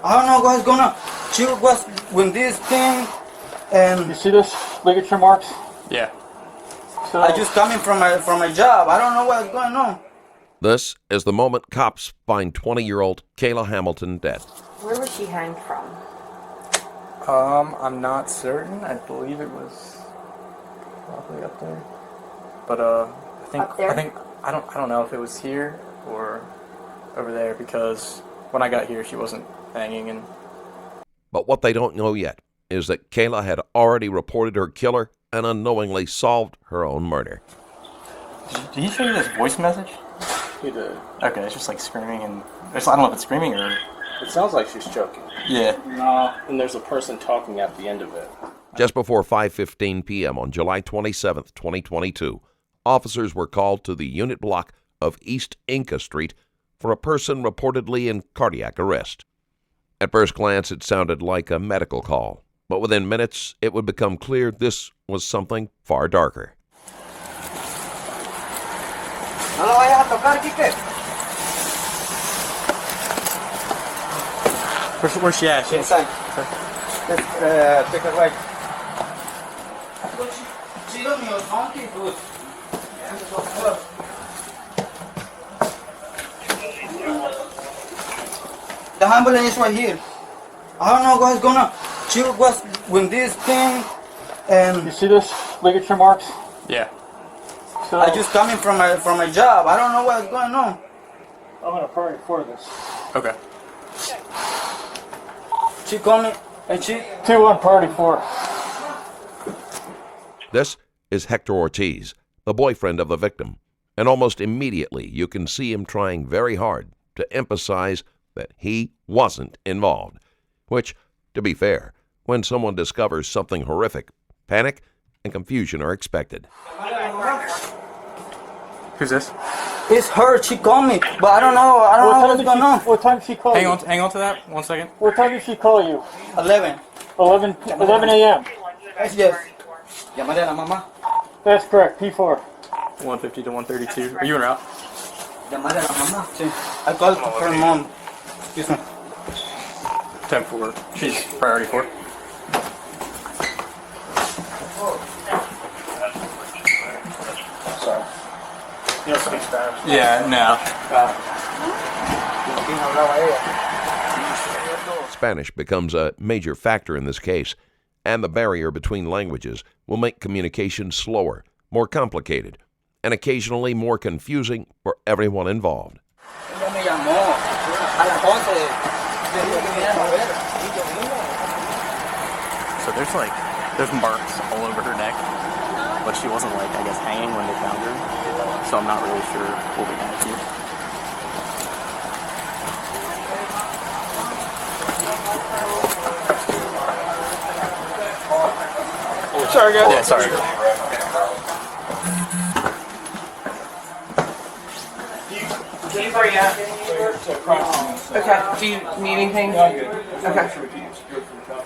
I don't know what's going on. She was with this thing, and You see this ligature marks? Yeah. So, I just coming from my job. I don't know what's going on. This is the moment cops find 20-year-old Kayla Hamilton dead. Where was she hanged from? I'm not certain. I believe it was probably up there. But I don't know if it was here or over there, because when I got here she wasn't hanging. And But what they don't know yet is that Kayla had already reported her killer and unknowingly solved her own murder. did he show you this voice message? he did. Okay, it's just like screaming, and I don't know if it's screaming or... It sounds like she's choking. Yeah. No, and there's a person talking at the end of it. Just before 5:15 p.m. on July 27, 2022, officers were called to the unit block of East Inca Street for a person reportedly in cardiac arrest. At first glance, it sounded like a medical call, but within minutes, it would become clear this was something far darker. No lo vayas a tocar, Quique. Where's she at? Inside. Take a right. She don't need a donkey, dude. The ambulance is right here. I don't know what's going on. She was with this thing, and You see this ligature marks? Yeah. So, I just coming from my job. I don't know what's going on. I'm going to pray for this. Okay. She called me, and she... 2-1 party 4. This is Hector Ortiz, the boyfriend of the victim, and almost immediately you can see him trying very hard to emphasize that he wasn't involved, which, to be fair, when someone discovers something horrific, panic and confusion are expected. Who's this? It's her. She called me, but I don't know what's going on. What time did she call you? Hang on to that 1 second. What time did she call you? 11. 11 a.m. Yes. Llamaré a la mamá. That's correct, P4. 150 to 132. Are you en route? Llamaré a la mamá. Sí. I called her mom. Excuse me. 10-4. She's priority 4. Sorry. You don't speak Spanish. Yeah, no. Spanish becomes a major factor in this case, and the barrier between languages will make communication slower, more complicated, and occasionally more confusing for everyone involved. Ella me llamó a las 11. Le dije que viniera a ver. So there's marks all over her neck, but she wasn't I guess hanging when they found her. So I'm not really sure what we have here. Sorry, guys. Yeah, sorry. Where you at? Okay. Do you need anything? Okay.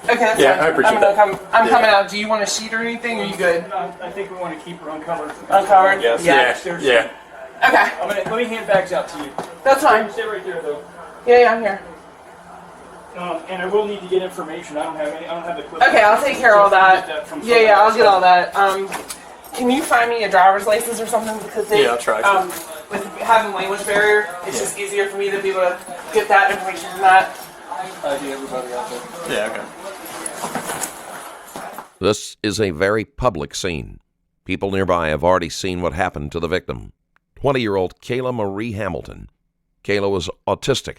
Okay, that's Yeah, fine. I appreciate that. I'm coming out. Do you want a sheet or anything? Or are you good? I think we want to keep her uncovered. Uncovered? Yes. Yeah. Yeah. Okay. Let me hand bags out to you. That's fine. Stay right there, though. Yeah, I'm here. And I will need to get information. I don't have the clip. Okay, I'll take care of all that. Yeah, I'll get all that. that. Can you find me a driver's license or something? Because they, Yeah, I'll try. with having language barrier, it's just easier for me to be able to get that information from that. ID everybody out there. Yeah, okay. This is a very public scene. People nearby have already seen what happened to the victim, 20-year-old Kayla Marie Hamilton. Kayla was autistic,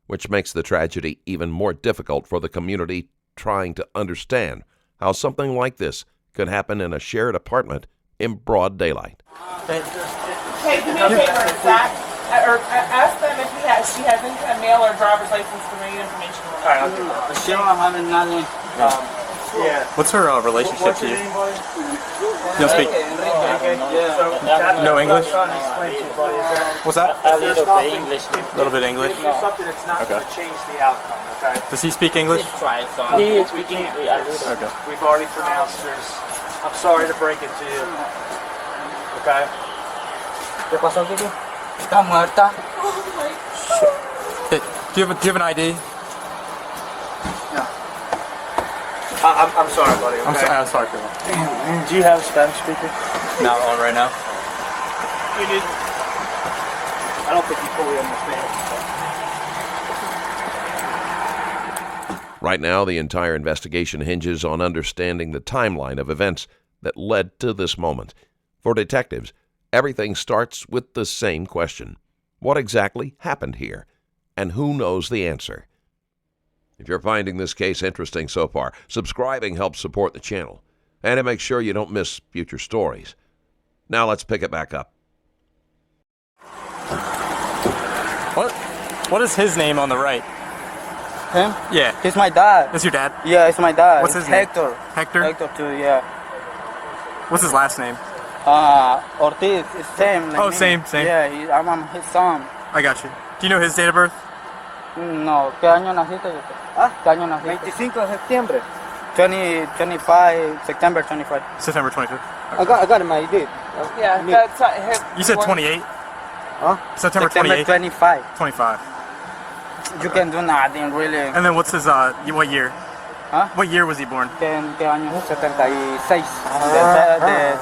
which makes the tragedy even more difficult for the community trying to understand how something like this could happen in a shared apartment in broad daylight. Hey, do me a favor, Zach, or ask them if she has any kind of mail or driver's license for any information. All right, I'll do that. She don't have nothing. Yeah. What's her relationship to you? You don't speak no English? What's that? A little bit English. A little bit English? Something that's not going to change the outcome, okay? Does he speak English? He is speaking a little. Okay. We've already pronounced this. I'm sorry to break it to you. Okay? ¿Qué pasó, Kiki? Está muerta. Do you have an ID? I'm sorry, buddy. Okay? I'm sorry, Kayla. Do you have a Spanish speaker? Not on right now. You did. I don't think you fully understand. Right now, the entire investigation hinges on understanding the timeline of events that led to this moment. For detectives, everything starts with the same question. What exactly happened here? And who knows the answer? If you're finding this case interesting so far, subscribing helps support the channel, and it makes sure you don't miss future stories. Now let's pick it back up. What is his name on the right? Him? Yeah. He's my dad. That's your dad? Yeah, it's my dad. What's his name? Hector. Hector? Hector too, yeah. What's his last name? Ortiz. It's same. Like Oh, me. same. Yeah, I'm his son. I got you. Do you know his date of birth? No, ¿qué año naciste? ¿Qué año naciste? 25 de septiembre. 25, September 25. September 25th. I got him, I did. Yeah, that's his. You said 28? Huh? September 28th? 25. 25. You can do nothing, really. And then what's his, what year? Huh? What year was he born? ¿Qué año? 76. De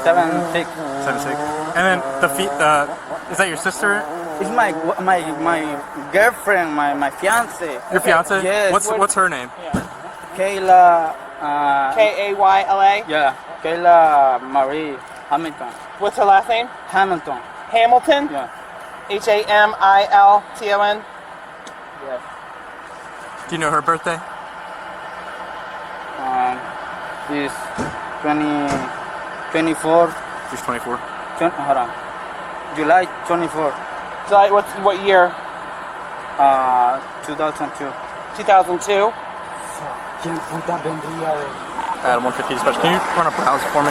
76. 76. And then is that your sister? It's my girlfriend, my fiance. Your fiance? Yes. What's her name? Kayla. Kayla. Yeah, Kayla Marie Hamilton. What's her last name? Hamilton. Hamilton. Yeah. Hamilton. Yes. Do you know her birthday? Is 24. She's 24. Hold on. July 24. July, what year? 2002. 2002. Adam 150 dispatch. Can you run a browse for me?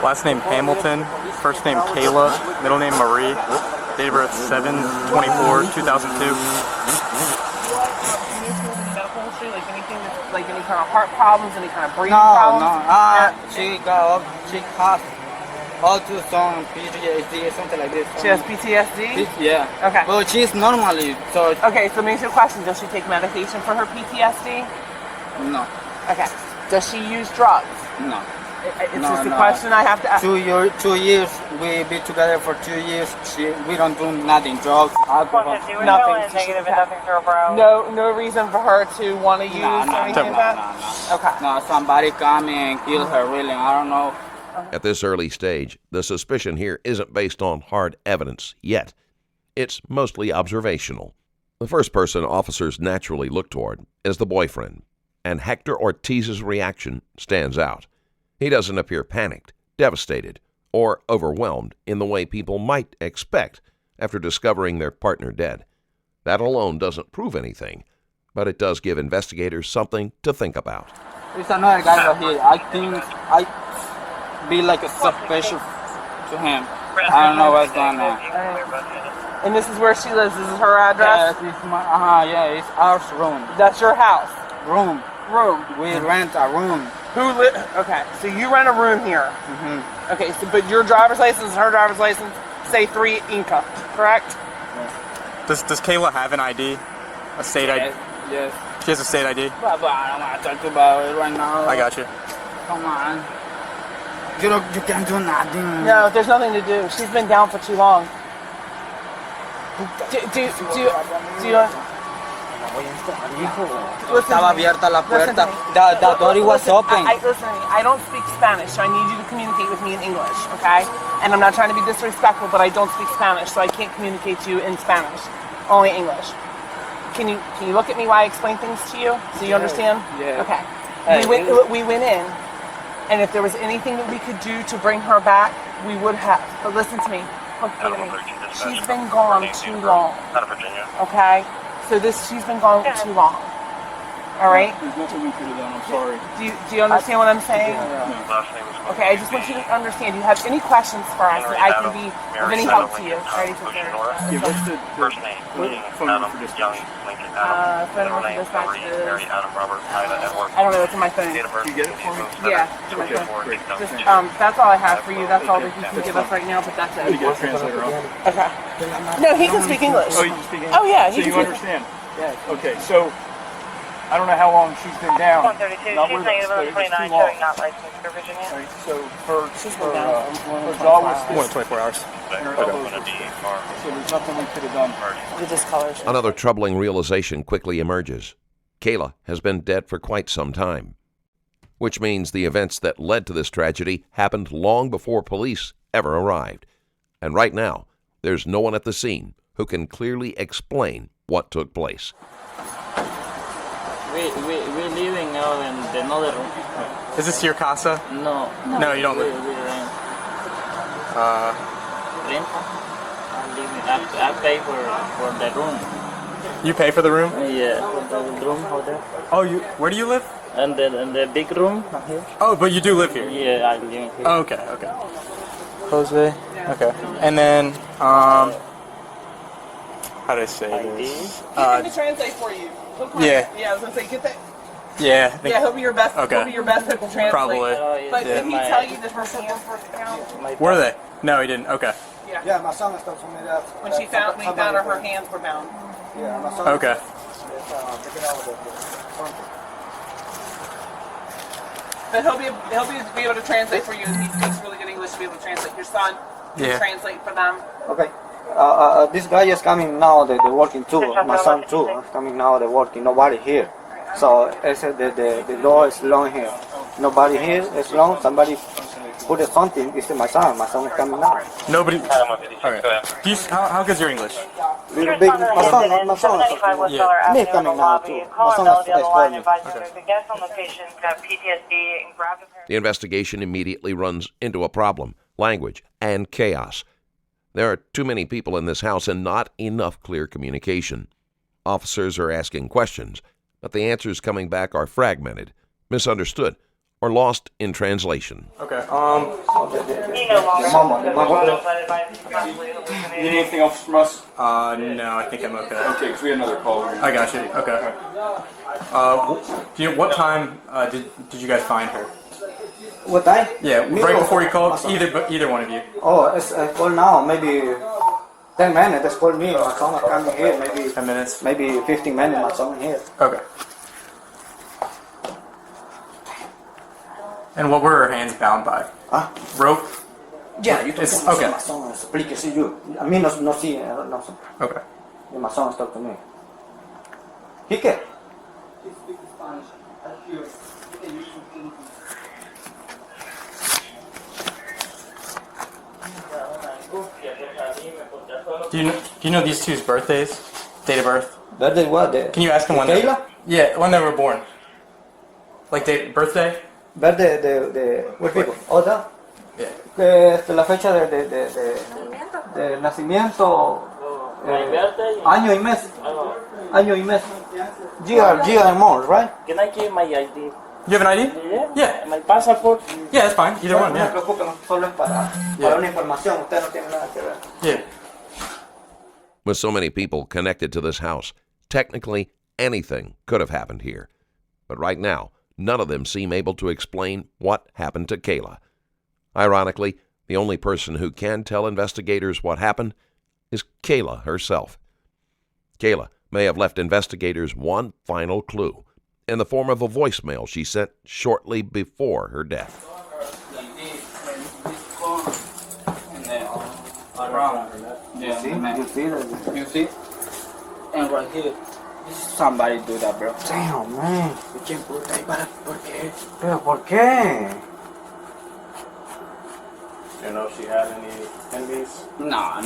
Last name Hamilton, first name Kayla, middle name Marie, date of birth 7/24/2002. Like any kind of heart problems, any kind of breathing No. problems? She has autism, PTSD, something like this. She has PTSD? Yeah. Okay. But she's normally, so Okay, so me a question. Does she take medication for her PTSD? no. Okay. Does she use drugs? No. It's No, just a no. question I have to ask. 2 years, we be together for 2 years. We don't do nothing, drugs, alcohol. Nothing. No reason for her to want to use anything like that? Okay. No, somebody come and kill her, really. I don't know. At this early stage, the suspicion here isn't based on hard evidence yet. It's mostly observational. The first person officers naturally look toward is the boyfriend, and Hector Ortiz's reaction stands out. He doesn't appear panicked, devastated, or overwhelmed in the way people might expect after discovering their partner dead. That alone doesn't prove anything, but it does give investigators something to think about. There's another guy right here. I think I be like a suspicious to him. I don't know what's going on. And this is where she lives. This is her address? Yeah, it's it's our room. That's your house? Room. We rent a room. Okay, so you rent a room here. Mm-hmm. Okay, so but your driver's license and her driver's license say 3 Inca, correct? Does Kayla have an ID? A state ID? Yes. She has a state ID? But I don't want to talk about it right now. I got you. Come on. You can't do nothing. No, there's nothing to do. She's been down for too long. Do you Estaba abierta la puerta. Listen to me. The door was open. Listen to me. I don't speak Spanish, so I need you to communicate with me in English, okay? And I'm not trying to be disrespectful, but I don't speak Spanish, so I can't communicate to you in Spanish. Only English. Can you look at me while I explain things to you, so you understand? Yeah. Okay. We went in, and if there was anything that we could do to bring her back, we would have. But listen to me. Look at me. She's been gone too long. Okay? So she's been gone too long. All right. There's nothing we could have done. I'm sorry. Do you understand what I'm saying? Okay, I just want you to understand. Do you have any questions for us that I can be of any help to you? Ready for Yeah, what's the First name, phone number for dispatch? Lincoln phone number for dispatch is... I don't know, it's in my phone. Can you get it for me? Yeah, it's in my phone. Just, that's all I have for you. That's all that you can give us right now, but that's Let me it. get a translator on. Okay. No, he can speak English. Oh, you can speak English? Oh, yeah, So he you can speak- understand? Yeah. Okay, so I don't know how long she's been down. 132, Not she's with us, negative but it's 29, too long. showing not licensed for Virginia. Right, so her been down for jaw was more stiff. 24 hours. And her elbows were stiff. So there's nothing we could have done. The discoloration. Another troubling realization quickly emerges. Kayla has been dead for quite some time, which means the events that led to this tragedy happened long before police ever arrived. And right now, there's no one at the scene who can clearly explain what took place. We're living now in another room. Is this your casa? No. No, you don't We live. rent. Uh, Rent? I pay for the room. you pay for the room? Yeah, for the room over there. Oh, you. Where do you live? And the big room here. Oh, but you do live here. Yeah, I live here. Oh, okay, okay. Jose. Okay. And then, how do I say this? He can translate for you. Yeah. Yeah, I was gonna say, get that. Yeah. I think- Yeah, he'll be your best. Okay. He'll be your best hook to translate. Probably. But Yeah, did he tell you that her hands were bound? Were they? No, he didn't. Okay. Yeah, my son está familiar. When she found, when he found her, her hands were bound. Yeah, my son. Okay. But he'll be able to translate for you. He speaks really good English to be able to translate. Your son can Yeah. translate for them. Okay. This guy is coming now. They're working too. My son too. Coming now. They're working. Nobody here. So the door is long here. Nobody here. It's long. Somebody put something. This is my son. My son is coming now. Nobody. Okay. Do you, how good's your English? Little big. My son. Was Yeah. Me coming now too. My son is calling me. The guest on location got PTSD and grabbed a pair. The investigation immediately runs into a problem: language and chaos. There are too many people in this house and not enough clear communication. Officers are asking questions, but the answers coming back are fragmented, misunderstood, or lost in translation. Okay. He no longer. You need anything else from us? No, I think I'm okay. Okay, because we had another call. I got you. Okay. Do you know what time did you guys find her? What time? Yeah, Me right or before you my called. son? Either one of you. Oh, it's call now. Maybe 10 minutes. It's call me. My son is coming here. 10 minutes. Maybe 15 minutes. My son is here. Okay. And what were her hands bound by? Ah. Rope. Yeah, you It's- talk to okay. my son. Explíquese you. A mí no sí, no sé. Okay. My son talk to me. ¿Y qué? Do you know these two's birthdays? Date of birth? Birthday what? Can you ask them when? Kayla? Yeah, when they were born. Like birthday? Birthday de what people? Otra. Yeah. La fecha de nacimiento. Año y mes. Año y mes. Year and month, right? Can I give my ID? You have an ID? Yeah. Yeah. My passport? Yeah, that's fine. Either one. No se Yeah. preocupen, solo es para una información. Usted no tiene nada que ver. Yeah. With so many people connected to this house, technically anything could have happened here. But right now, none of them seem able to explain what happened to Kayla. Ironically, the only person who can tell investigators what happened is Kayla herself. Kayla may have left investigators one final clue in the form of a voicemail she sent shortly before her death. Yeah, man. You see that? You see? And right here, somebody do that, bro. Damn, man. ¿Y quién puta ahí para? ¿Por qué? ¿Pero por qué? Do you know if she had any enemies? No,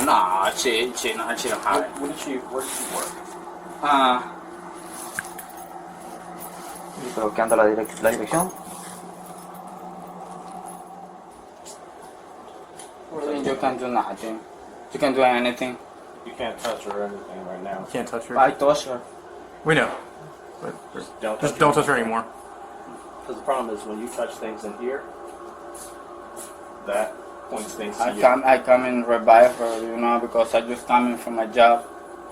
she don't have it. Where did she work? ¿Pero qué anda la dirección? You can do nothing. You can do anything. You can't touch her or anything right now. Can't touch her. I touch her. We know. Just don't touch her anymore. Because the problem is when you touch things in here, that points things to you. I come and revive her, you know, because I just coming from my job.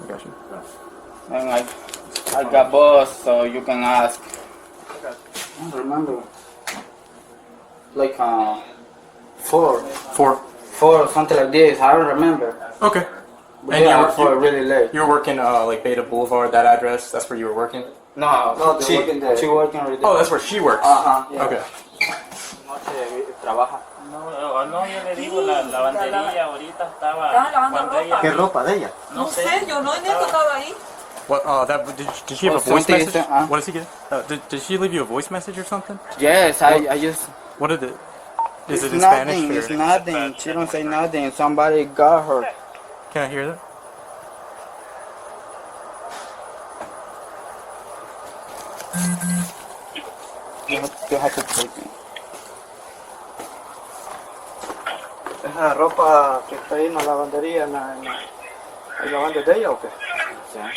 I got you. And I got boss, so you can ask. Okay. I don't remember. Like four or something like this. I don't remember. Okay. But And yeah, you were- for really late. You were working like Beta Boulevard, that address. That's where you were working. No, she working there. She working right there. Oh, that's where she works. Yeah. Okay. Noche trabaja. No, yo le digo, la lavandería ahorita estaba... cuando ella... ¿Qué ropa de ella? No sé, yo no estaba ahí. What? Did she have a Oh, voice something- message? huh? What did she get? Did she leave you a voice message or something? Yes, I just. What did it? Is it in nothing, Spanish? It's Or? nothing. She don't say nothing. Somebody got her. Can I hear that? You have to take it. ¿Esa ropa que está ahí en la lavandería, en la lavande de ella o qué? Yeah.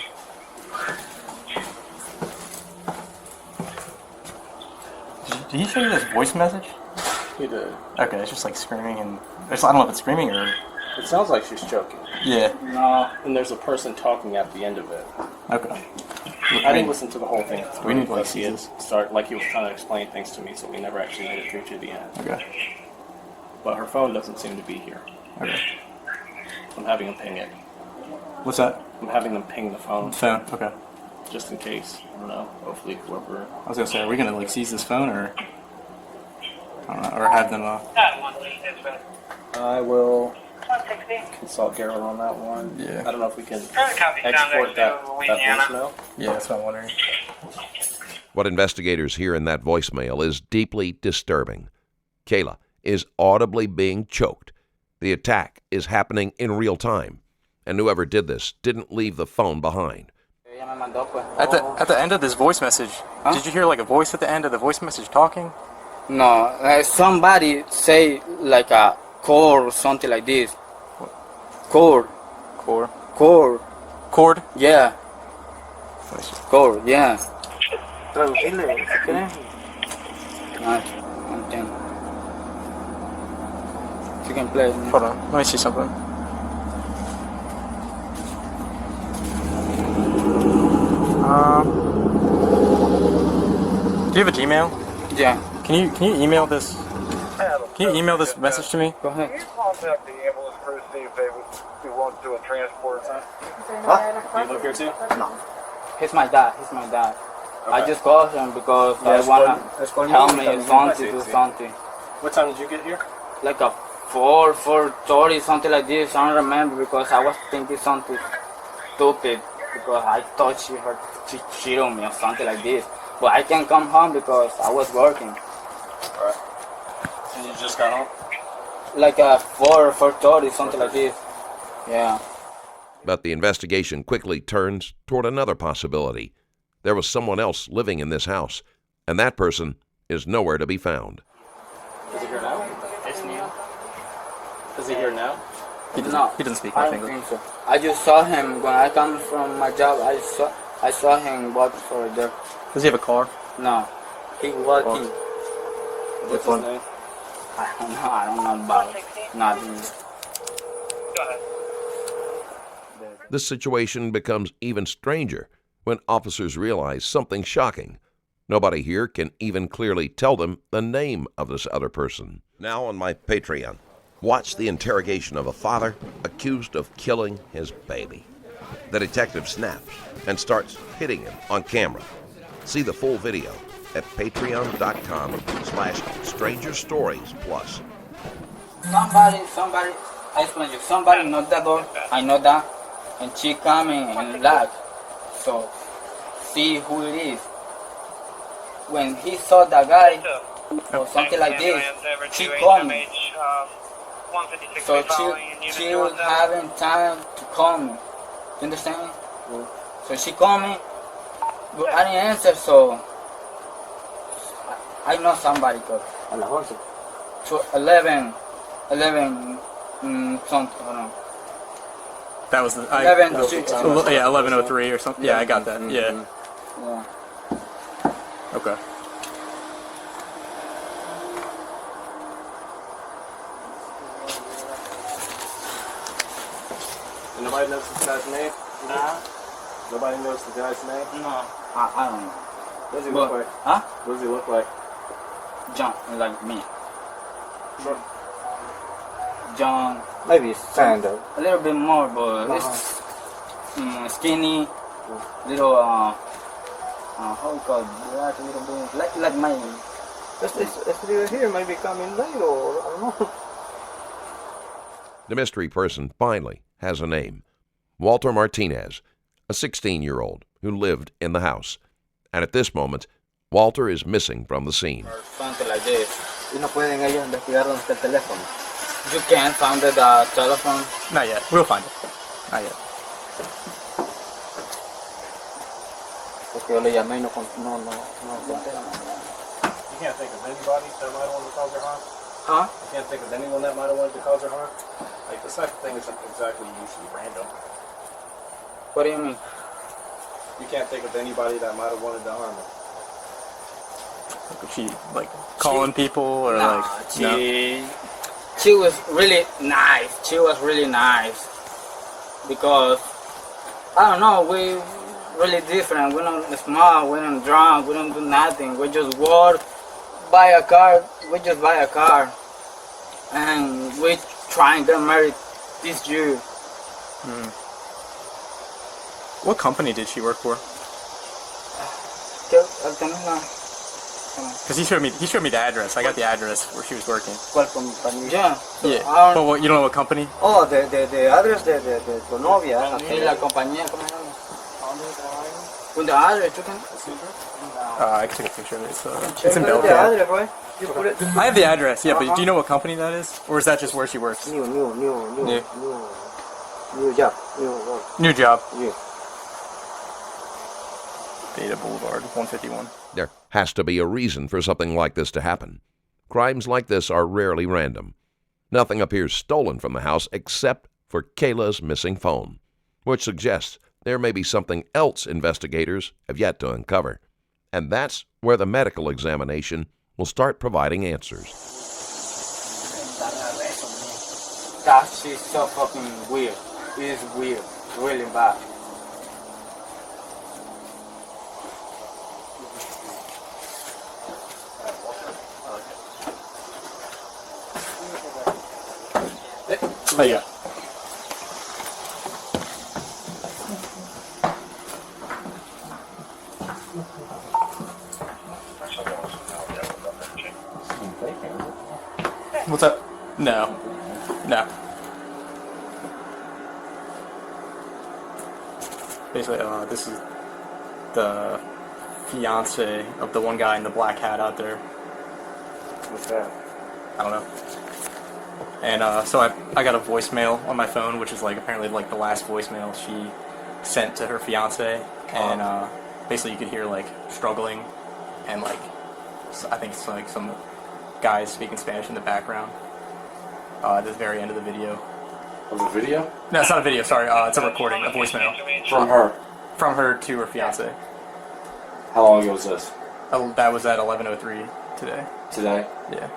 Did he show you this voice message? He did. Okay, it's just like screaming and I don't know if it's screaming or. It sounds like she's choking. Yeah. No. And there's a person talking at the end of it. Okay. I didn't listen to the whole thing. We need to, like, Because he had like he was trying to explain things to me, so we never actually made it through to the end. Okay. But her phone doesn't seem to be here. Okay. I'm having them ping it. What's that? I'm having them ping the phone Phone. Okay. just in case. I don't know. Hopefully, whoever. I was gonna say, are we gonna like seize this phone or? I don't know, or have them. I will consult Garrett on that one. Yeah. I don't know if we can export that voicemail. Yeah, that's what I'm wondering. What investigators hear in that voicemail is deeply disturbing. Kayla is audibly being choked. The attack is happening in real time, and whoever did this didn't leave the phone behind. At the end of this voice message, did you hear like a voice at the end of the voice message talking? No, somebody say like a core or something like this. Core. Yeah. Core. Yeah. Traducirle, si quieres. No entiendo. You can play. Hold on, let me see something. Do you have a Gmail? Yeah. Can you email this? Can you email this message to me? Go ahead. Can you contact the ambulance crew to see if they would be willing to do a transport? Do you live here too? No. He's my dad. I Okay. just called him because Yeah, I it's wanna called- help me it's or called- something, do something. What time did you get here? Like a 4:30, something like this. I don't remember because I was thinking something stupid because I thought she cheated on me or something like this. But I can't come home because I was working. Alright. And you just got home? Like a 4:30, something like this. Yeah. But the investigation quickly turns toward another possibility. There was someone else living in this house, and that person is nowhere to be found. Is he here now? Is he here now? He doesn't speak I my don't English. think so. I just saw him when I come from my job. I saw him walk over there. Does he have a car? No, he walking. What's his name? I don't know about nothing. This situation becomes even stranger when officers realize something shocking. Nobody here can even clearly tell them the name of this other person. Now on my Patreon, watch the interrogation of a father accused of killing his baby. The detective snaps and starts hitting him on camera. See the full video at patreon.com/strangerstories+. Somebody, I explain you. Somebody knocked the door. I know that, and she coming and lock. So, see who it is. When he saw the guy or something like this, she called me. So she was having time to call me. You understand? So she called me, but I didn't answer. So I know somebody called. A las 11. So 11, something. I don't know. That was the 11. yeah, 11:03 or something. Yeah, I got that. Yeah. Yeah. Okay. And nobody knows this guy's name? Nobody knows the guy's name? No, I don't know. What does he look like? Huh? What does he look like? John, like me. Sure. John. Maybe Sandal. A little bit more, but it's skinny, little how you call it? Black, a little bit like my. It's little here, maybe coming later, or I don't know. The mystery person finally has a name. Walter Martinez, a 16-year-old who lived in the house. And at this moment, Walter is missing from the scene. Or something like this. Y no pueden ellos investigar dónde está el teléfono. You can't find the telephone. Not yet. We'll find it. Not yet. Porque yo le llamé y no conté. You can't think of anybody that might have wanted to cause her harm? Huh? You can't think of anyone that might have wanted to cause her harm? Like, this type of thing isn't exactly usually random. What do you mean? You can't think of anybody that might have wanted to harm her. She like calling people or like she was really nice. She was really nice because I don't know, we really different. We don't smoke, we don't drunk, we don't do nothing. We just work, buy a car. We just buy a car, and we try and get married this year. What company did she work for? Because he showed me the address. I got the address where she was working. Yeah. Yeah. But what, you don't know what company? Oh, the address de tu novia. Sí, la compañía, ¿cómo se llama? With the address, you can. I can take a picture of it. It's in The Belgium. address, right? You put it. I have the address, yeah, but do you know what company that is? Or is that just where she works? New job. New job. Yeah. Beta Boulevard, 151. There has to be a reason for something like this to happen. Crimes like this are rarely random. Nothing appears stolen from the house except for Kayla's missing phone, which suggests there may be something else investigators have yet to uncover. And that's where the medical examination will start providing answers. That shit's so fucking weird. It is weird. Really bad. Oh, yeah. What's up? No. Basically, this is the fiance of the one guy in the black hat out there. What's that? I don't know. And so I got a voicemail on my phone, which is like apparently like the last voicemail she sent to her fiance, and basically you could hear like struggling, and like I think it's like some guys speaking Spanish in the background. At the very end of the video. Of the video? No, it's not a video. Sorry, it's a recording, a voicemail From her. From her to her fiance. How long ago was this? That was at 11:03 today. Today? Yeah.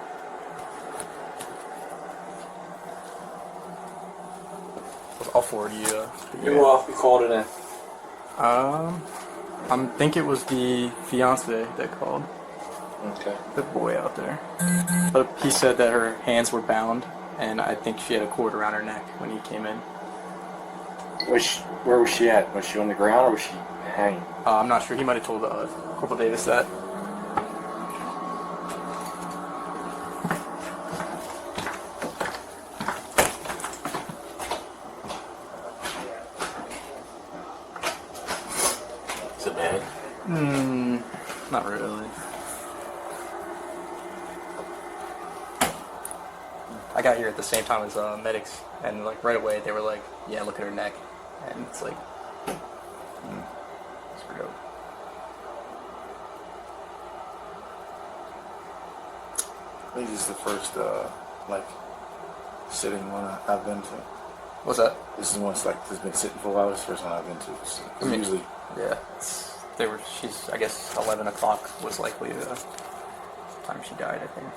I'll forward you. You called it in. I think it was the fiance that called. Okay. The boy out there. But he said that her hands were bound, and I think she had a cord around her neck when he came in. Where was she at? Was she on the ground or was she hanging? I'm not sure. He might have told Corporal Davis that. Is it bad? Not really. I got here at the same time as medics, and like right away they were like, "Yeah, look at her neck," and it's like, it's real. I think this is the first like sitting one I've been to. What's that? This is one that's like has been sitting for a while. This is the first one I've been to. 'Cause usually, yeah, it's She's, I guess 11 o'clock was likely the time she died, I think.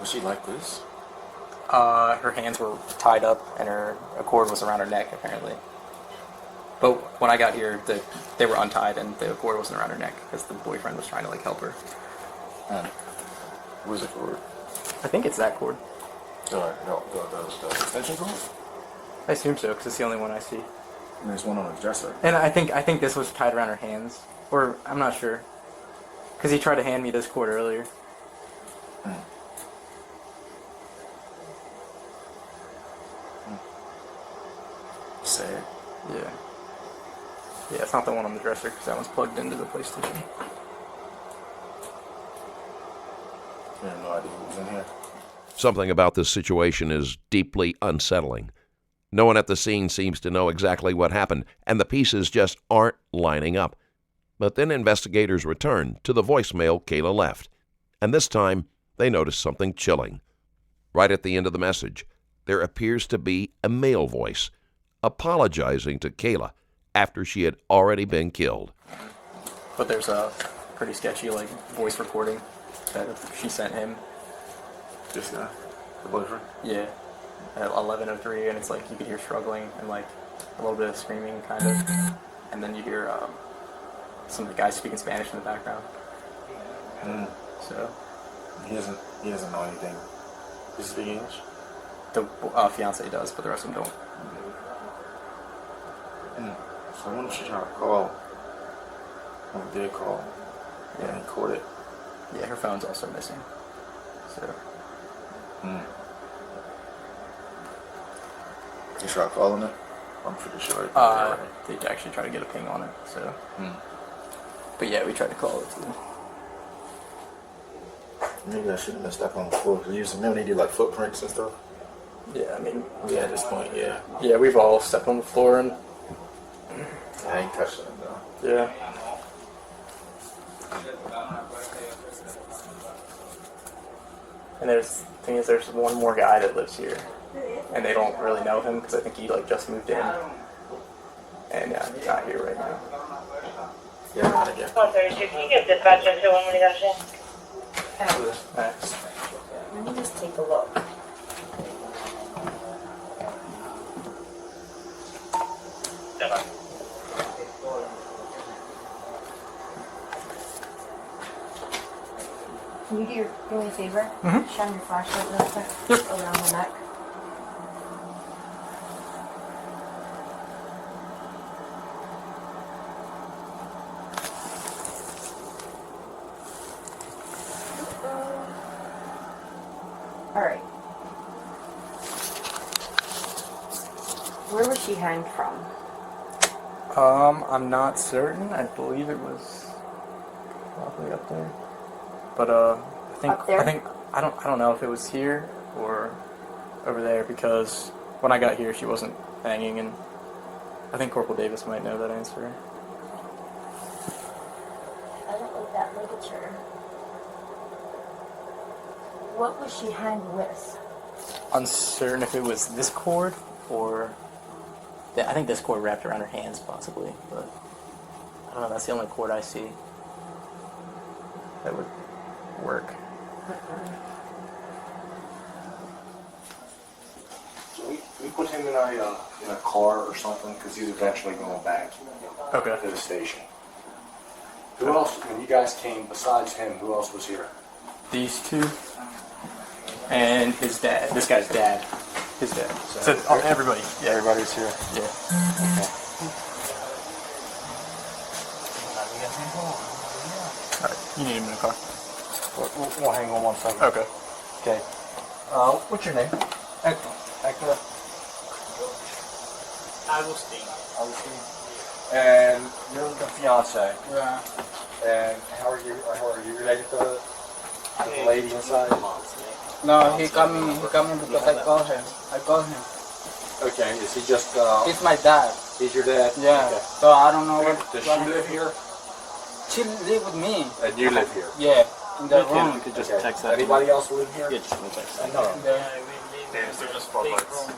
Was she like this? Her hands were tied up and a cord was around her neck, apparently. But when I got here, they were untied and the cord wasn't around her neck because the boyfriend was trying to like help her. Where's the cord? I think it's that cord. No, the extension cord? I assume so because it's the only one I see. And there's one on the dresser. And I think this was tied around her hands, or I'm not sure, because he tried to hand me this cord earlier. Sad. Yeah. Yeah, it's not the one on the dresser because that one's plugged into the PlayStation. I have no idea who was in here. Something about this situation is deeply unsettling. No one at the scene seems to know exactly what happened, and the pieces just aren't lining up. But then investigators return to the voicemail Kayla left, and this time they notice something chilling. Right at the end of the message, there appears to be a male voice apologizing to Kayla after she had already been killed. But there's a pretty sketchy voice recording that she sent him. This guy? The boyfriend? Yeah. At 11:03, and it's like you could hear struggling and like a little bit of screaming, kind of, and then you hear some of the guys speaking Spanish in the background. So he doesn't know anything. Does he speak English? The fiance does, but the rest of them don't. So I wonder if she tried to call. Or did call. Yeah, and he caught it. Yeah, her phone's also missing. So. You tried calling it? I'm pretty sure. They actually tried to get a ping on it, so. But yeah, we tried to call it too. Maybe I should have messed up on the floor. Usually, when they do like footprints and stuff. Yeah, I mean. Yeah, at this point, yeah. Yeah, we've all stepped on the floor and. I ain't touching it though. Yeah. And there's one more guy that lives here, and they don't really know him because I think he just moved in, and he's not here right now. Yeah, not again. 132, can you get dispatcher to one when you got a chance? Thanks. Let me just take a look. Can you do me a favor? Shine your flashlight real quick around the neck. All right. Where was she hanged from? I'm not certain. I believe it was probably up there. But I don't know if it was here or over there because when I got here she wasn't hanging, and I think Corporal Davis might know that answer. I don't like that ligature. What was she hanged with? Uncertain if it was this cord or I think this cord wrapped around her hands possibly, but I don't know. That's the only cord I see that would work. So we put him in a car or something because he's eventually going back. Okay. To the station. Who else? When you guys came, besides him, who else was here? These two and his dad. This guy's dad. His dad. So everybody. Yeah. Everybody's here. Yeah. Okay. Alright, you need him in the car. We'll hang on one second. Okay. Okay. What's your name? Hector. Hector. Agustin. And you're the fiance. Yeah. And how are you related to the lady inside? No, he coming because I called him. Okay, is he just He's my dad. he's your dad? Yeah. Okay. So I don't know what. Does she live here? She live with me. And you live here? Yeah, in the room. You could just Okay. text that. Anybody else live here? Yeah, just text that. No. There. They're just footlights.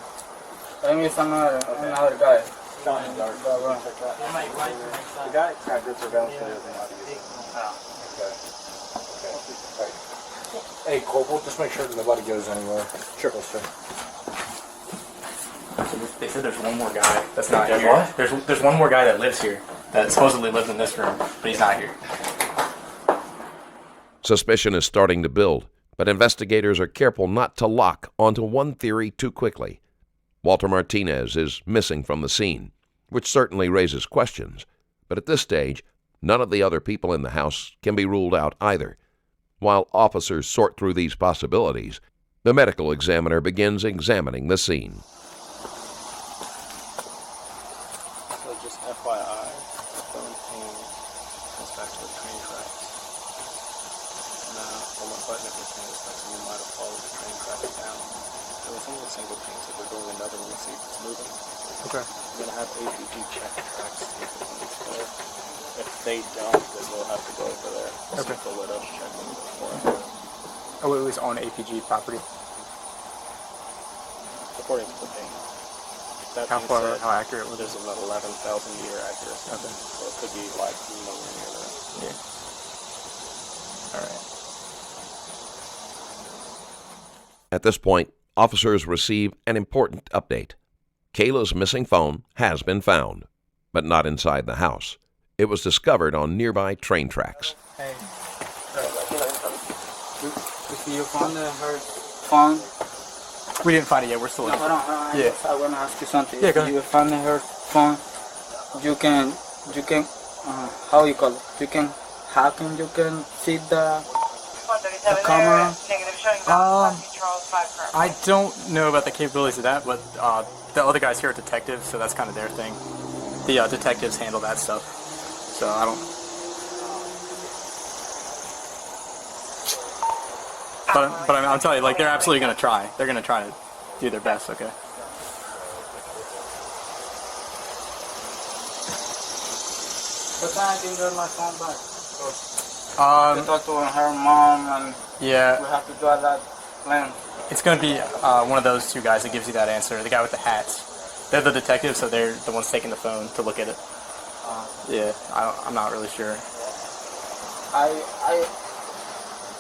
Let me some another guy. Shot in the dark. The guy had good surveillance footage. Okay. Hey, Corporal, just make sure that nobody goes anywhere. Sure. Sir. They said there's one more guy that's not There's here. what? There's one more guy that lives here that supposedly lives in this room, but he's not here. Suspicion is starting to build, but investigators are careful not to lock onto one theory too quickly. Walter Martinez is missing from the scene, which certainly raises questions, but at this stage, none of the other people in the house can be ruled out either. While officers sort through these possibilities, the medical examiner begins examining the scene. So just FYI, phone ping comes back to the train tracks. Now, on my button at this thing, it's like someone might have followed the train traffic down. There was only a single ping, so we're doing another one to see if it's moving. Okay. I'm going to have APG check the tracks to see if it's moving. If they don't, then we'll have to go over there. Okay. So let us check them before. Oh, it was on APG property. According to the ping. That How being far? said, How accurate was it? there's about 11,000 meter accuracy. Okay. So it could be like nowhere near there. Yeah. All right. At this point, officers receive an important update. Kayla's missing phone has been found, but not inside the house. It was discovered on nearby train tracks. Hey. You found her phone? We didn't find it yet. We're still No, looking. hold on. Yeah. I want to ask you something. Yeah, go If ahead. you find her phone, you can, how you call it? You can hack and you can see the camera. I don't know about the capabilities of that, but the other guys here are detectives, so that's kind of their thing. The detectives handle that stuff, so I don't. But I'll tell you, like, they're absolutely going to try. They're going to try to do their best, okay? But I can get my phone back. I talked to her mom and Yeah. we have to do that plan. It's going to be one of those two guys that gives you that answer. The guy with the hats. They're the detectives, so they're the ones taking the phone to look at it. Yeah, I'm not really sure.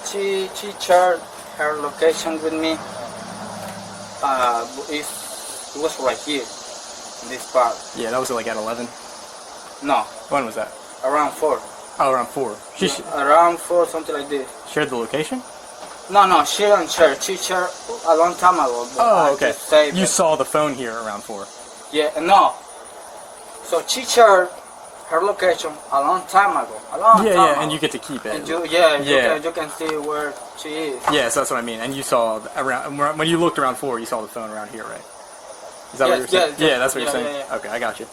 She shared her location with me. It was right here, in this part. Yeah, that was like at 11. No. When was that? Around 4. Oh, around 4. Around 4, something like this. Shared the location? No, she didn't share. She shared a long time ago. Oh, okay. You saw the phone here around 4. Yeah, no. So she shared her location a long time ago. Yeah, and you get to keep it. And you can see where she is. Yeah, so that's what I mean. And you saw around when you looked around 4, you saw the phone around here, right? Is that what you're saying? Yeah, that's what you're saying. Yeah. Okay, I got you.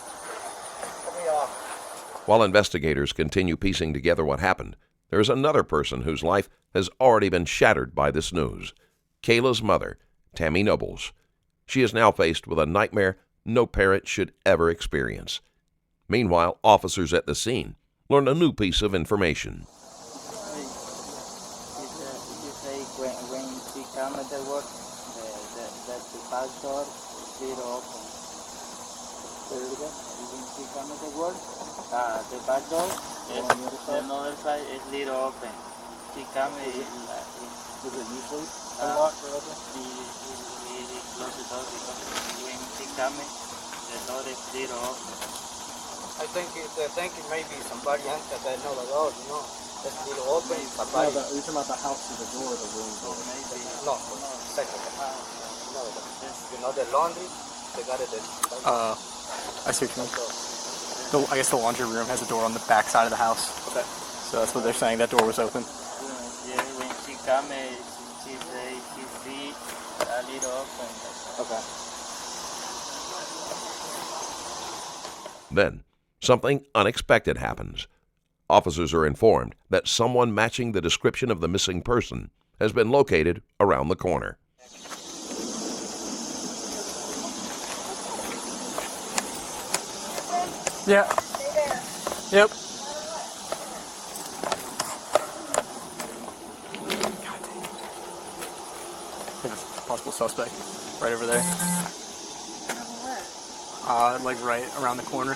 While investigators continue piecing together what happened, there is another person whose life has already been shattered by this news. Kayla's mother, Tammy Nobles. She is now faced with a nightmare no parent should ever experience. Meanwhile, officers at the scene learn a new piece of information. You say when she come at the work, the back door is little open. When she come at the work, the back door on the other side is little open. She come in. Does it usually unlock or open? We close the door because when she come in, the door is little open. I think it may be somebody entered that know the door, you know. It's little open. Somebody. No, you're talking about the house to the door, the room door. Maybe. No, second. You know the laundry? They got it. I see what you mean. I guess the laundry room has a door on the back side of the house. Okay. So that's what they're saying. That door was open. Yeah, when she come, she see a little open. Okay. Then, something unexpected happens. Officers are informed that someone matching the description of the missing person has been located around the corner. Yeah. Yep. God dang. There's a possible suspect right over there. like right around the corner.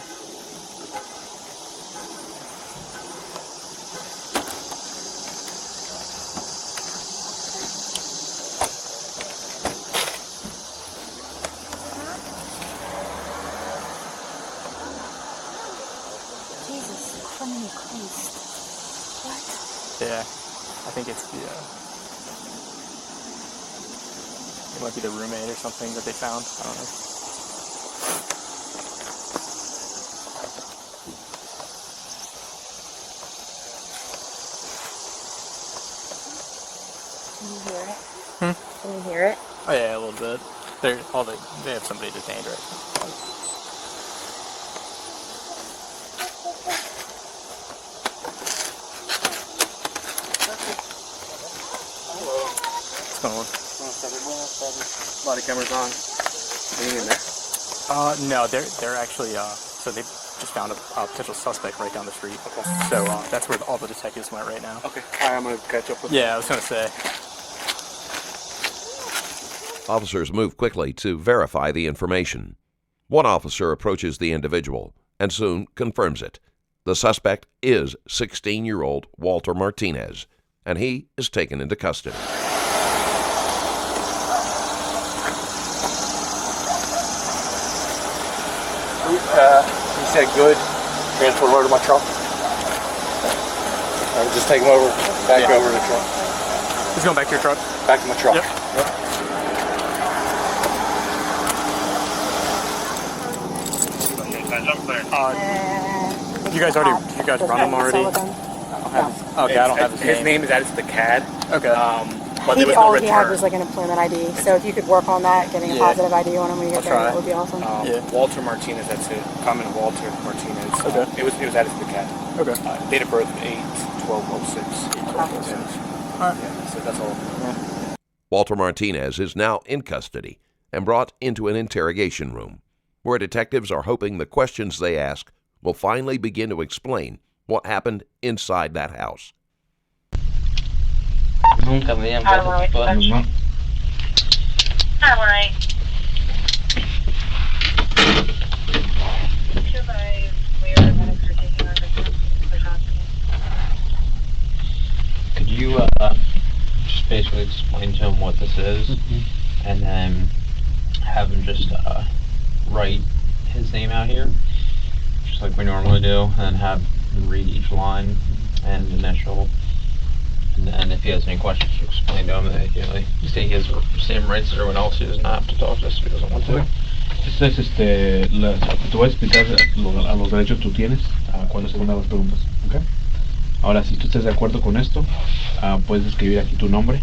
Jesus Christ. What? Yeah, I think it's the, it might be the roommate or something that they found. I don't know. Can you hear it? Hmm? Can you hear it? Oh yeah, a little bit. They have somebody detained right now. What's going on? Body cameras on. Anything in there? No, they're actually, so they just found a potential suspect right down the street. Okay. So that's where all the detectives went right now. Okay. Alright, I'm gonna catch up with you. Yeah, I was gonna say. Officers move quickly to verify the information. One officer approaches the individual and soon confirms it. The suspect is 16-year-old Walter Martinez, and he is taken into custody. He said good. Transfer him over to my truck. Just take him over, back over to the truck. He's going back to your truck? Back to my truck. Yep. You guys run him already? Okay, I don't have his name. His name is Addis the CAD. Okay. But there was no All return. he had was like an employment ID. So if you could work on that, getting a positive ID on him when you get there, try. that would be awesome. Walter Martinez, that's it. Common Walter Martinez. Okay. It was Addis the CAD. Okay. Date of birth 8/12/06. Alright. Yeah, so that's all. Yeah. Walter Martinez is now in custody and brought into an interrogation room, where detectives are hoping the questions they ask will finally begin to explain what happened inside that house. Nunca me habían puesto todas, ¿no? Could you just basically explain to him what this is, and then have him just write his name out here, just like we normally do, and have him read each line and initial. And then if he has any questions, explain to him that he has the same rights as everyone else. He does not have to talk to us if he doesn't want to. Te voy a explicar a los derechos que tú tienes cuando se hagan las preguntas. ¿Okay? Ahora, si tú estás de acuerdo con esto, puedes escribir aquí tu nombre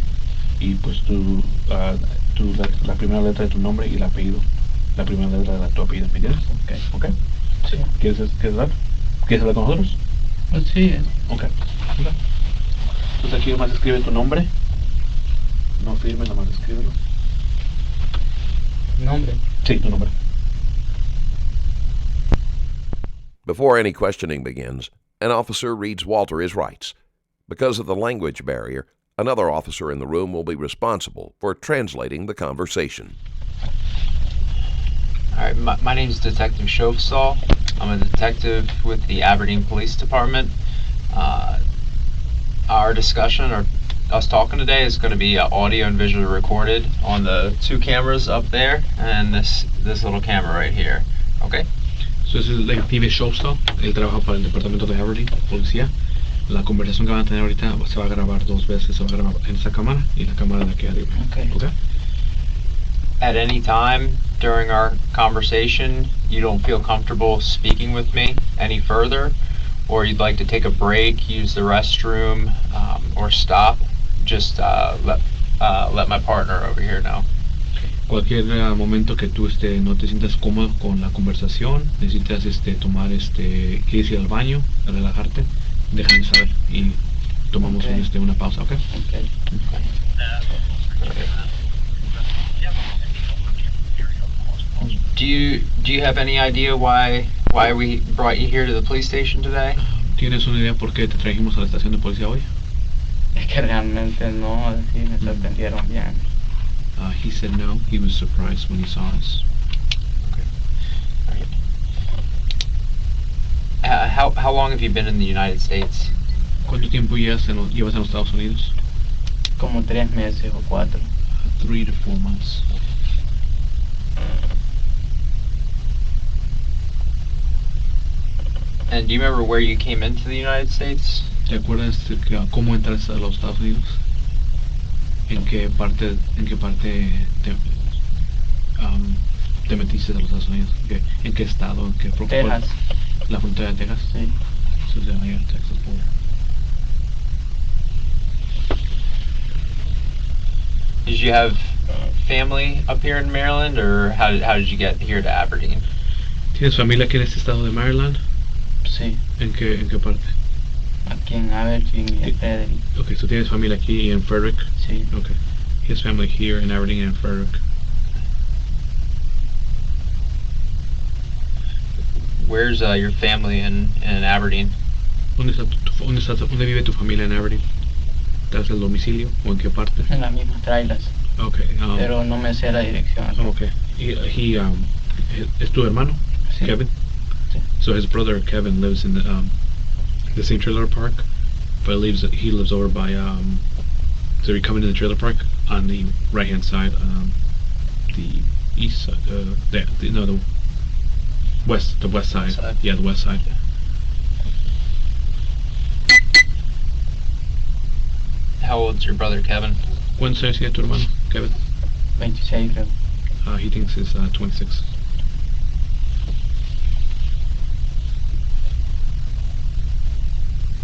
y pues la primera letra de tu nombre y el apellido. La primera letra de tu apellido, ¿me entiendes? Okay. Sí. ¿Quieres hablar? ¿Quieres hablar con nosotros? Sí. Okay. Entonces aquí nomás escribe tu nombre. No firmes, nomás escríbelo. ¿Nombre? Sí, tu nombre. Before any questioning begins, an officer reads Walter his rights. Because of the language barrier, another officer in the room will be responsible for translating the conversation. All right, my name is Detective Shofstall. I'm a detective with the Aberdeen Police Department. Our discussion, or us talking today, is going to be audio and visually recorded on the two cameras up there and this little camera right here. Okay? So ese es el detective Shofstall. Él trabaja para el departamento de Aberdeen, policía. La conversación que van a tener ahorita se va a grabar dos veces. Se va a grabar en esa cámara y la cámara de aquí arriba. Okay. Okay? At any time during our conversation, you don't feel comfortable speaking with me any further, or you'd like to take a break, use the restroom, or stop, just let my partner over here know. Cualquier momento que tú no te sientas cómodo con la conversación, necesitas tomar quieres ir al baño, relajarte, déjame saber y tomamos una pausa, ¿ok? Okay. Do you have any idea why we brought you here to the police station today? ¿Tienes una idea por qué te trajimos a la estación de policía hoy? Es que realmente no, sí, me sorprendieron bien. He said no. He was surprised when he saw us. Okay. All right. How long have you been in the United States? ¿Cuánto tiempo llevas en los Estados Unidos? Como 3 meses o 4. 3 to 4 months. And do you remember where you came into the United States? ¿Te acuerdas cómo entraste a los Estados Unidos? ¿En qué parte te metiste a los Estados Unidos? ¿En qué estado? ¿En qué Texas. ¿La frontera de Texas? Sí. So de allá, Texas border. Did you have family up here in Maryland, or how did you get here to Aberdeen? ¿Tienes familia aquí en este estado de Maryland? Sí. ¿En qué parte? Aquí en Aberdeen y en Frederick. Okay, so tienes familia aquí en Frederick? Sí. Okay. He has family here in Aberdeen and Frederick. Where's your family in Aberdeen? ¿Dónde vive tu familia en Aberdeen? ¿Estás el domicilio o en qué parte? En las mismas trailers. Okay. Pero no me sé la dirección. Okay. ¿Es tu hermano? Sí. Kevin? Sí. So his brother Kevin lives in the same trailer park, but he lives over by so you come into the trailer park on the right hand side, the east side, the west side. Yeah, the west side. How old's your brother Kevin? ¿Cuántos años tiene tu hermano Kevin? 26 creo. He thinks he's 26.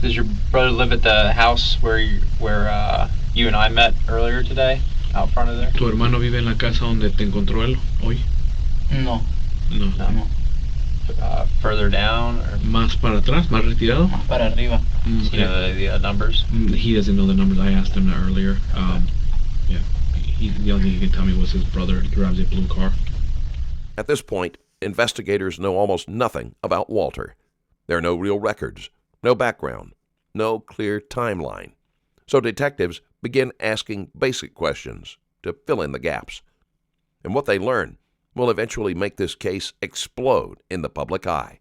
Does your brother live at the house where you and I met earlier today, out front of there? ¿Tu hermano vive en la casa donde te encontró él hoy? No. No. Further down, or Más para atrás, más retirado. Más para arriba. You know the numbers? He doesn't know the numbers. I asked him that earlier. Yeah. The only thing he could tell me was his brother drives a blue car. At this point, investigators know almost nothing about Walter. There are no real records, no background, no clear timeline. So detectives begin asking basic questions to fill in the gaps. And what they learn will eventually make this case explode in the public eye.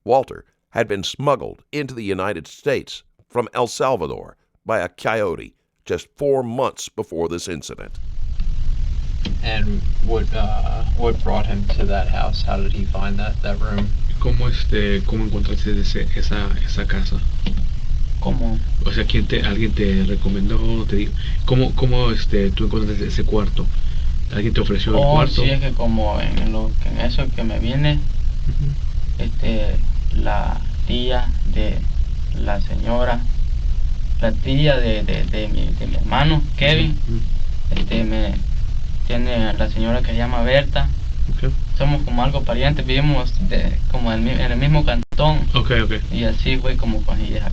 Walter had been smuggled into the United States from El Salvador by a coyote just 4 months before this incident. And what brought him to that house? How did he find that room? ¿Cómo encontraste esa casa? ¿Cómo? O sea, alguien te recomendó, te dijo, ¿cómo tú encontraste ese cuarto? ¿Alguien te ofreció el cuarto? Sí, es que como en eso que me viene, la tía de la señora, la tía de mi hermano Kevin, me tiene la señora que se llama Berta. Okay. Somos como algo parientes, vivimos como en el mismo cantón. Okay. Y así fue como con ella.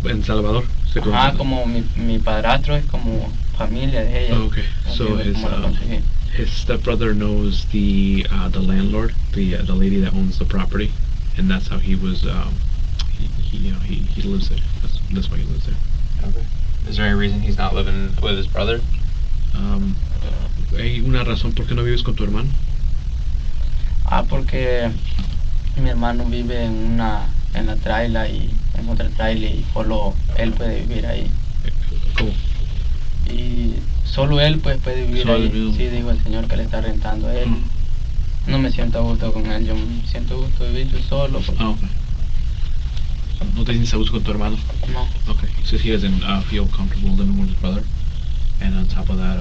En Salvador. Como mi padrastro es como familia de ella. Okay, so his stepbrother knows the landlord, the lady that owns the property, and that's how he was. He lives there. That's why he lives there. Okay. Is there any reason he's not living with his brother? ¿Hay una razón por qué no vives con tu hermano? Porque mi hermano vive en la traila y en otra traila y solo él puede vivir ahí. ¿Cómo? Y solo él pues puede vivir ahí. Sí, dijo el señor que le está rentando a él. No me siento a gusto con él, yo me siento a gusto de vivir yo solo. Porque... Okay. ¿No te sientes a gusto con tu hermano? No. Okay. He says he doesn't feel comfortable living with his brother, and on top of that,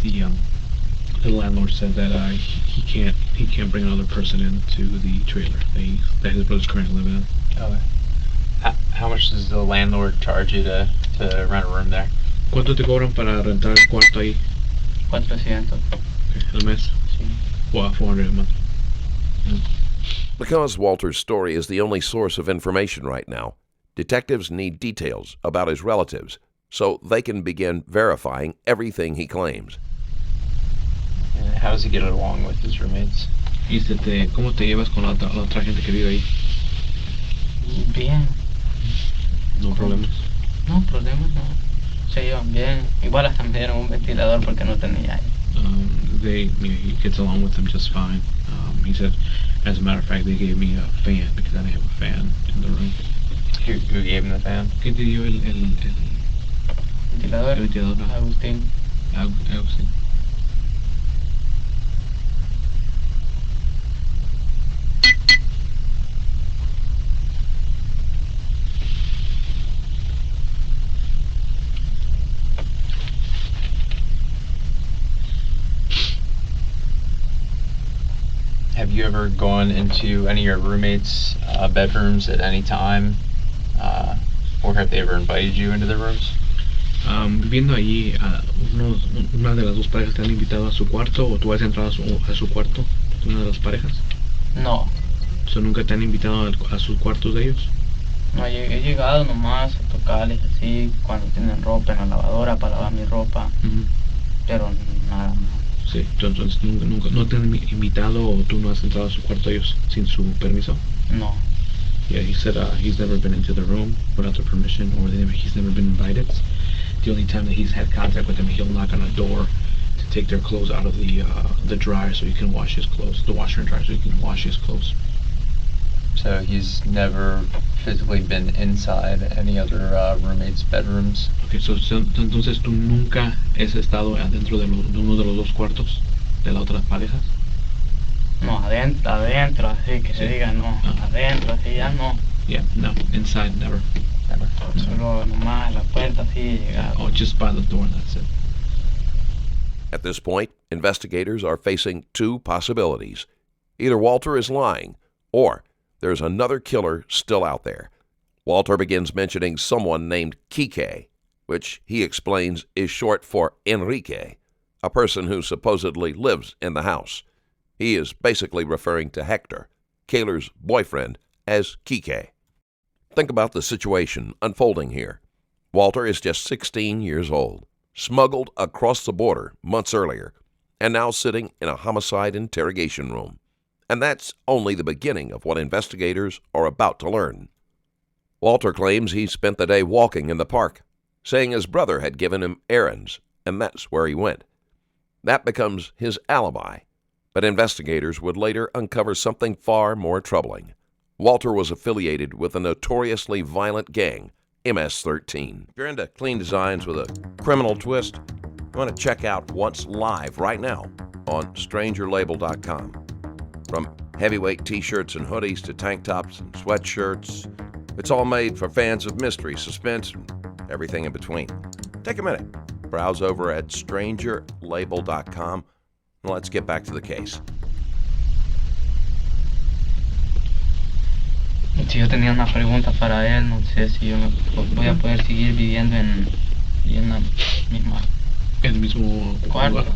the landlord said that he can't bring another person into the trailer that his brother's currently living in. Okay. How much does the landlord charge you to rent a room there? ¿Cuánto te cobran para rentar el cuarto ahí? 400. Okay, al mes? Sí. Well, 400 a month. Because Walter's story is the only source of information right now, detectives need details about his relatives so they can begin verifying everything he claims. And how does he get along with his roommates? ¿Y cómo te llevas con la otra gente que vive ahí? Bien. ¿No problemas? No, problemas no. Se llevan bien. Igual hasta me dieron un ventilador porque no tenía aire. He gets along with them just fine. He said, as a matter of fact, they gave me a fan because I didn't have Who gave him the fan? ¿Quién te dio el Ventilador. ventilador? Agustín. Agustín. Have you ever gone into any of your roommates' bedrooms at any time? Or have they ever invited you into their rooms? Viviendo allí, una de las dos parejas te han invitado a su cuarto o tú has entrado a su cuarto, una de las parejas. No. ¿Nunca te han invitado a sus cuartos de ellos? No, he llegado nomás a tocarles así cuando tienen ropa en la lavadora para lavar mi ropa, pero nada más. Sí, entonces nunca no te han invitado o tú no has entrado a su cuarto ellos sin su permiso. No. Yeah, he said he's never been into the room without their permission, or he's never been invited. The only time that he's had contact with them, he'll knock on a door to take their clothes out of the dryer so he can wash his clothes, the washer and dryer so he can wash his clothes. So he's never physically been inside any other roommates' bedrooms? Okay, so entonces tú nunca has estado adentro de uno de los dos cuartos de las otras parejas? No, adentro, así que se diga no, adentro, así ya no. Yeah, no, inside, never. Solo nomás la puerta así llegar. Oh, just by the door, that's it. At this point, investigators are facing two possibilities. Either Walter is lying, or there's another killer still out there. Walter begins mentioning someone named Kike, which he explains is short for Enrique, a person who supposedly lives in the house. He is basically referring to Hector, Kayla's boyfriend, as Kike. Think about the situation unfolding here. Walter is just 16 years old, smuggled across the border months earlier, and now sitting in a homicide interrogation room. And that's only the beginning of what investigators are about to learn. Walter claims he spent the day walking in the park, saying his brother had given him errands, and that's where he went. That becomes his alibi, but investigators would later uncover something far more troubling. Walter was affiliated with a notoriously violent gang, MS-13. If you're into clean designs with a criminal twist, you want to check out what's live right now on strangerlabel.com. From heavyweight t-shirts and hoodies to tank tops and sweatshirts, it's all made for fans of mystery, suspense, and everything in between. Take a minute, browse over at strangerlabel.com, and let's get back to the case. Si yo tenía una pregunta para él, no sé si yo voy a poder seguir viviendo en la misma el mismo cuarto.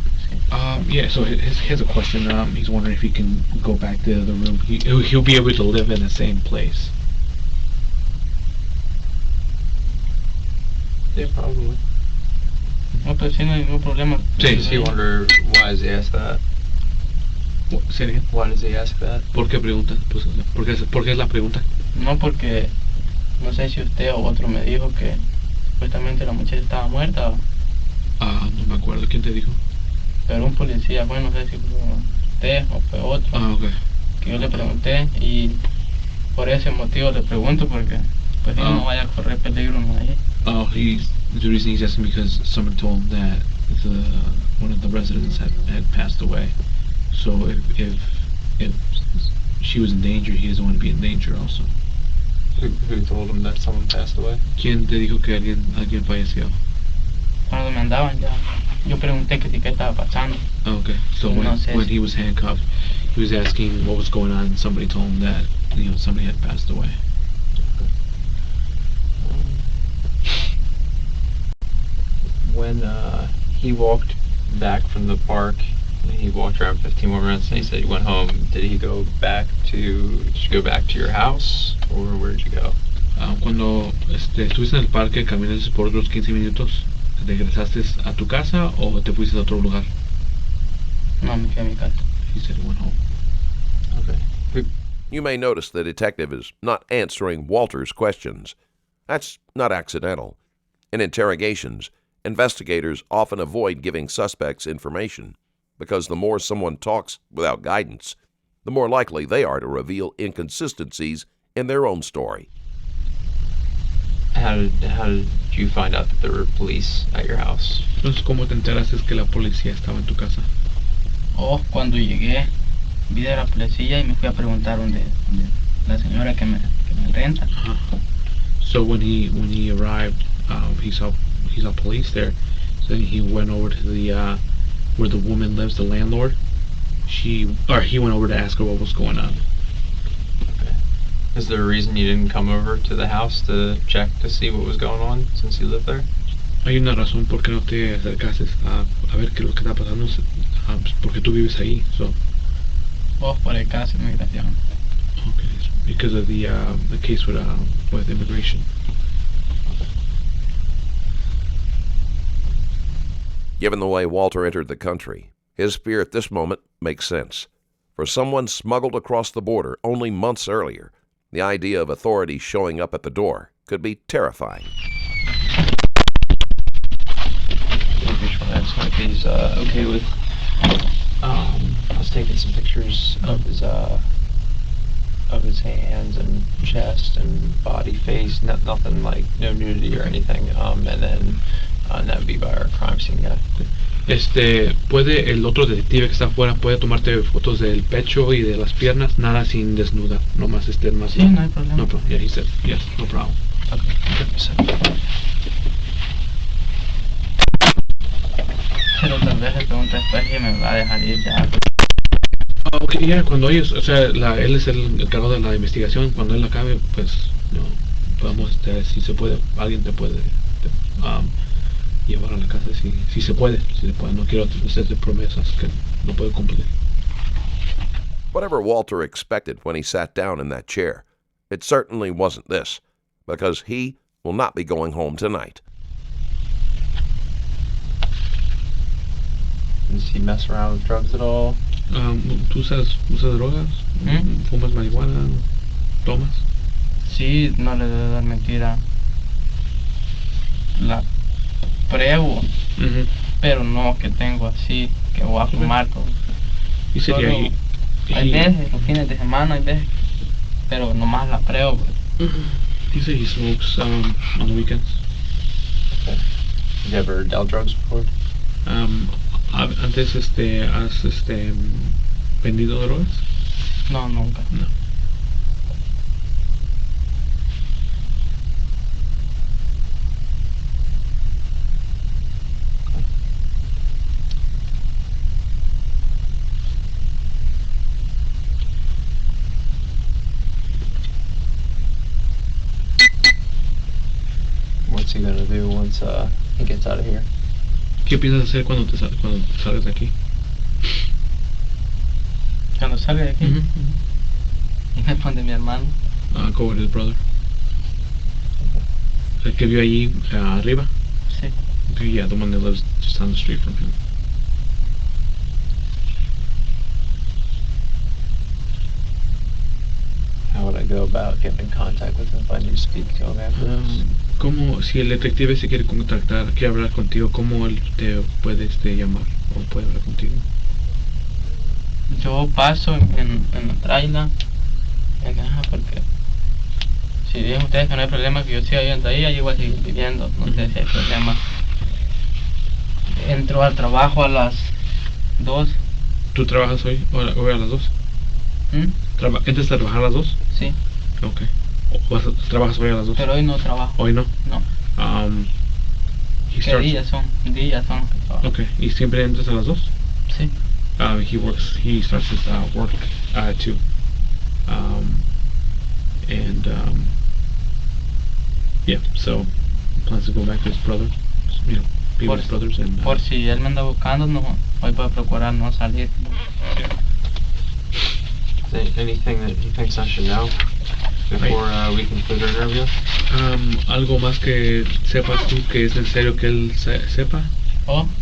Yeah, so he has a question. He's wondering if he can go back to the room. He'll be able to live in the same place. Yeah, probably. No, pero sí, no hay ningún problema. Does he wonder why does he ask that? Say it again. Why does he ask that? ¿Por qué pregunta? Pues, ¿por qué es la pregunta? No, porque no sé si usted o otro me dijo que supuestamente la muchacha estaba muerta. No me acuerdo. ¿Quién te dijo? Pero un policía, bueno, no sé si fue usted o fue otro. Okay. Que yo le pregunté y por ese motivo le pregunto porque pues no vaya a correr peligro no ahí. The reason he's asking because someone told him that one of the residents had passed away. So if she was in danger, he doesn't want to be in danger also. Who told him that someone passed away? ¿Quién te dijo que alguien falleció? Cuando me andaban ya, yo pregunté que qué estaba pasando. Okay, so when he was handcuffed, he was asking what was going on, and somebody told him that somebody had passed away. When he walked back from the park, he walked around 15 more minutes, and he said he went home. Did you go back to your house, or where did you go? Cuando estuviste en el parque, caminaste por otros 15 minutos, ¿regresaste a tu casa o te fuiste a otro lugar? No, me fui a mi casa. He said he went home. Okay. You may notice the detective is not answering Walter's questions. That's not accidental. In interrogations, investigators often avoid giving suspects information because the more someone talks without guidance, the more likely they are to reveal inconsistencies in their own story. did you find out that there were police at your house? Entonces, ¿cómo te enteraste que la policía estaba en tu casa? Oh, cuando llegué, vi de la policía y me fui a preguntar donde la señora que me renta. So when he arrived, he saw police there. So then he went over to the where the woman lives, the landlord. He went over to ask her what was going on. Is there a reason you didn't come over to the house to check to see what was going on since you lived there? Hay una razón por qué no te acercaste a ver qué es lo que está pasando, porque tú vives ahí. So. Oh, por el caso de inmigración. Okay, because of the case with immigration. Given the way Walter entered the country, his fear at this moment makes sense. For someone smuggled across the border only months earlier, the idea of authorities showing up at the door could be terrifying. If he's okay with us taking some pictures of his hands and chest and body, face, nothing like no nudity or anything, and then that would be by our crime scene guy. Puede el otro detective que está afuera puede tomarte fotos del pecho y de las piernas, nada sin desnudar, no más más. Sí, no hay problema. No problem. Yeah, he said yes, no problem. Okay. Pero tal vez le pregunto después y me va a dejar ir ya. Okay, yeah, cuando ellos, o sea, él es el encargado de la investigación, cuando él acabe, pues, no, podemos, si se puede, alguien te puede llevar a la casa, si se puede, no quiero hacerte promesas que no puedo cumplir. Whatever Walter expected when he sat down in that chair, it certainly wasn't this, because he will not be going home tonight. Does he mess around with drugs at all? ¿Tú usas drogas? ¿Fumas marihuana? ¿Tomas? Sí, no le debo dar mentira. La pruebo, pero no que tengo así, que voy a fumar. ¿Y sería ahí? Hay veces, los fines de semana, hay veces, pero nomás la pruebo. He said he smokes on the weekends. Okay. Have you ever dealt drugs before? Antes has vendido drogas? No, nunca. No. What's he gonna do once he gets out of here? ¿Qué piensas hacer cuando salgas de aquí? Cuando salga de aquí, y me pone mi hermano. Go with his brother. El que vio allí arriba? Sí. Yeah, the one that lives just down the street from him. How would I go about getting in contact with him if I need to speak to him afterwards? ¿Cómo, si el detective se quiere contactar, quiere hablar contigo, cómo él te puede llamar o puede hablar contigo? Yo paso en la traila, porque si dicen ustedes que no hay problema que yo siga viviendo ahí, yo voy a seguir viviendo, no sé si hay problema. Entro al trabajo a las 2. ¿Tú trabajas hoy a las 2? ¿Entras a trabajar a las 2? Sí. Ok. ¿Trabajas hoy a las 2? Pero hoy no trabajo. ¿Hoy no? No. ¿Qué días son? Días son. Ok. ¿Y siempre entras a las 2? Sí. He starts his work at 2. Yeah, so plans to go back to his brother, be with his brothers. And, por si él me anda buscando, no, hoy voy a procurar no salir. Is there anything that he thinks I should know before we conclude our interview? ¿Algo más que sepas tú que es necesario que él sepa?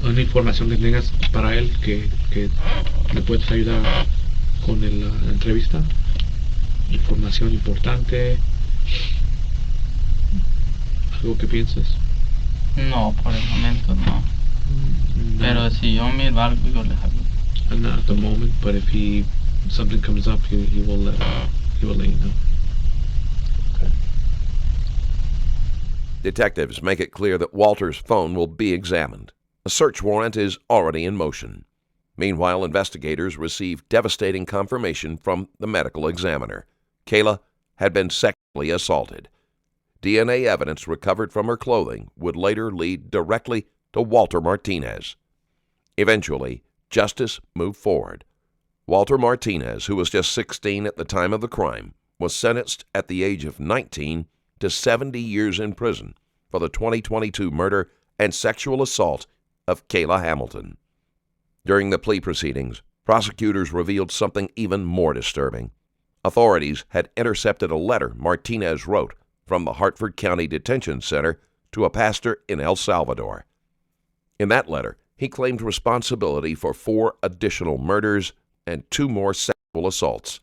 Una información que tengas para él que le puedes ayudar con la entrevista. Información importante. ¿Algo que pienses? No, por el momento no. Pero si yo miro algo, yo les hablo. Not at the moment, but if something comes up, he will let you know. Detectives make it clear that Walter's phone will be examined. A search warrant is already in motion. Meanwhile, investigators receive devastating confirmation from the medical examiner. Kayla had been sexually assaulted. DNA evidence recovered from her clothing would later lead directly to Walter Martinez. Eventually, justice moved forward. Walter Martinez, who was just 16 at the time of the crime, was sentenced at the age of 19 to 70 years in prison for the 2022 murder and sexual assault of Kayla Hamilton. During the plea proceedings, prosecutors revealed something even more disturbing. Authorities had intercepted a letter Martinez wrote from the Hartford County Detention Center to a pastor in El Salvador. In that letter, he claimed responsibility for 4 additional murders and 2 more sexual assaults.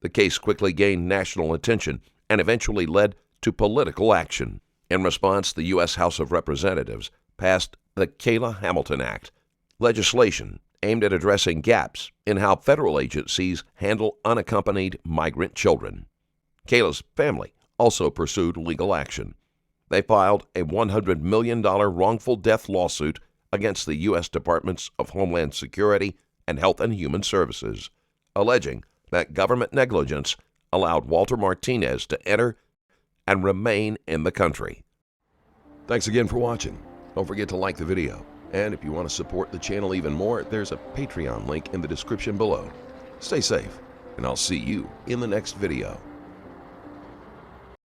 The case quickly gained national attention and eventually led to political action. In response, the U.S. House of Representatives passed the Kayla Hamilton Act, legislation aimed at addressing gaps in how federal agencies handle unaccompanied migrant children. Kayla's family also pursued legal action. They filed a $100 million wrongful death lawsuit against the U.S. Departments of Homeland Security and Health and Human Services, alleging that government negligence allowed Walter Martinez to enter and remain in the country. Thanks again for watching. Don't forget to like the video. And if you want to support the channel even more, there's a Patreon link in the description below. Stay safe, and I'll see you in the next video.